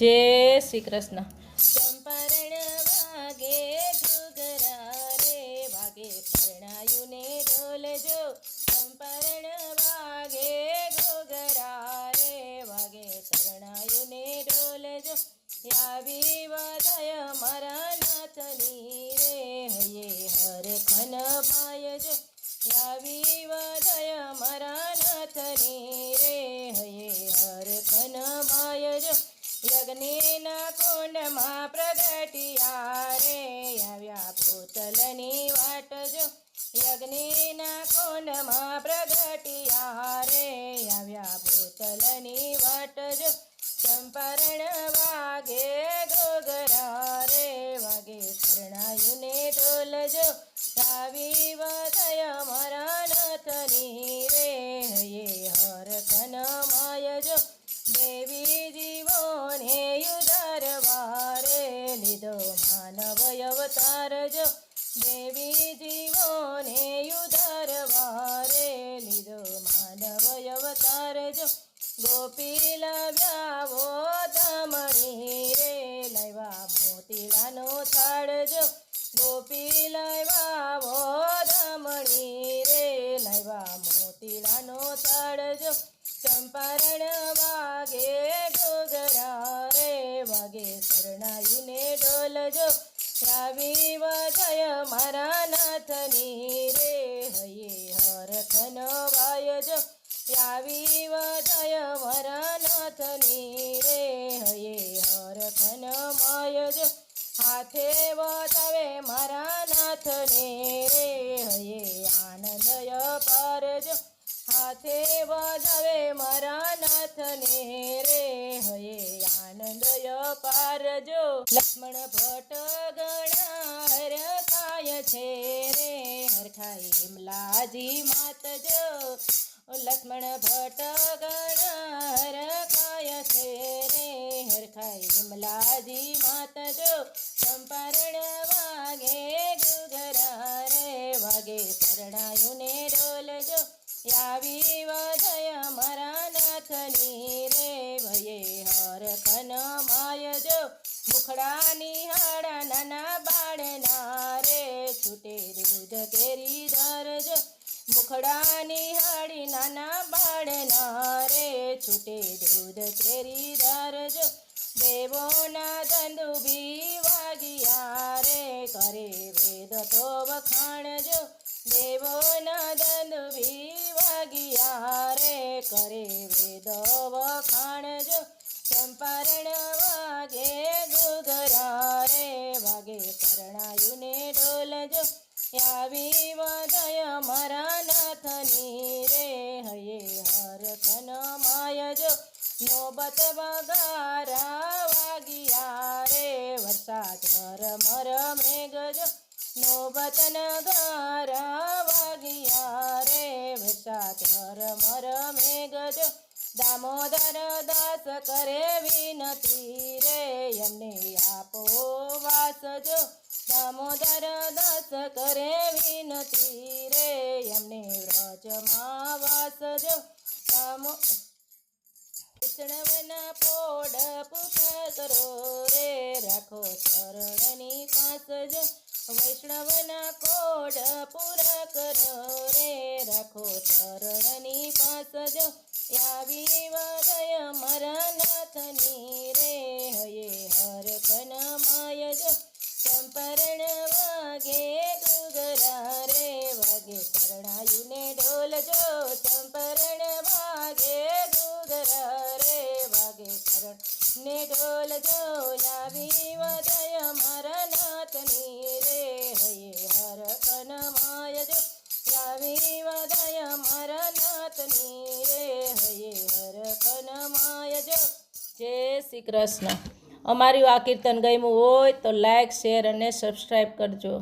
जय श्री कृष्ण। चंपारण वागे घुघरा रे वागे शरणायु ने ढोल जो। चंपारण वागे घुघरा रे वागे शरणायु ने ढोल जो। यावी वादय मारा नाथनी रे हये हर खन माय जो। यावी वादय मारा नाथनी रे हये हर खन माय जो। यज्ञना कुंड में प्रगटिया रे आव्या भूतलनी वाट जो। यज्ञना कुंड में प्रगटिया रे आव्या भूतलनी वाट जो। चंपारण वागे घुघरा रे वागे शरणायु ने ढोल जो। रावी वदय मारा नाथनी रे हये हर खन माय जो। देवी जीवोने युधारवारे लीधो मानव अवतार जो। देवी जीवोने युधारवारे लीधो मानव अवतार जो। गोपी लाव्यावो धामणी रे लाव्या मोतीलानो थाळ जो। गोपी लाव्यावो धामणी रे लाव्या मोतीलानो थाळ जो। चंपारण वागे घुघरा रे वागे शरणायु ने ढोल जो। रावी वदय मारा नाथनी रे हये हर खन वाय जो। यावी वदय मारा नाथनी रे हये हर खन माय जो। हाथे वदावे मारा नाथने रे हये आनंदय पार जो। हाथे वदावे मारा नाथने रे हये आनंदय पार जो। लक्ष्मण भट्ट गणा हर खाय छे रे हर खाई हिमलाजी मात जो। लक्ष्मण भट्ट गणा हर खाय छे रे हर खाई हिमलाजी मात जो। चंपारण वागे घुघरा रे वागे शरणायु ने ढोल जो। यावी वदय मारा नाथनी रे भये हर खन माय जो। मुखड़ा निहाड़ा नाना बाळना रे छूटे दूध केरी धार जो। मुखड़ा निहाड़ी नाना बाळना रे छूटे दूध केरी धार जो। देवोना दंडुभी वागिया रे करे वेद तो वखाण जो। देवोना दंडुभी वागिया रे करे वेद वखाण जो। चंपारण वागे घुघरा रे वागे शरणायु ने ढोल जो। यावी वदय मारा नाथनी रे हये हर खन माय जो। नोबत वगारा वागिया रे वरसाद झरमर मेघ जो। नोबत नगारा वागिया रे वरसाद झरमर मेघ जो। दामोदर दास करे विनती रे यमने आपो वास जो। दामोदर दास करे विनती रे यमने व्रजमा वास जो। वैष्णवना पोड पूजा करो रे राखो शरणनी पास जो। वैष्णवना कोड पूरा करो रे राखो शरणनी पास जो। यावी वदय मारा नाथनी रे हये हर खन माय जो। चंपारण वागे घुघरा रे वागे शरणायु ने ढोल जो। चंपारण वागे घुघरा रे वागे शरण ने ढोल जो। यावी वदय मारा नाथनी रे हये हर खन माय जो। यावी वदय मारा नाथनी रे हये हर खन माय जो। जय श्री कृष्ण। અમારું આ કીર્તન ગમ્યું હોય તો લાઈક શેર અને સબસ્ક્રાઈબ કરજો।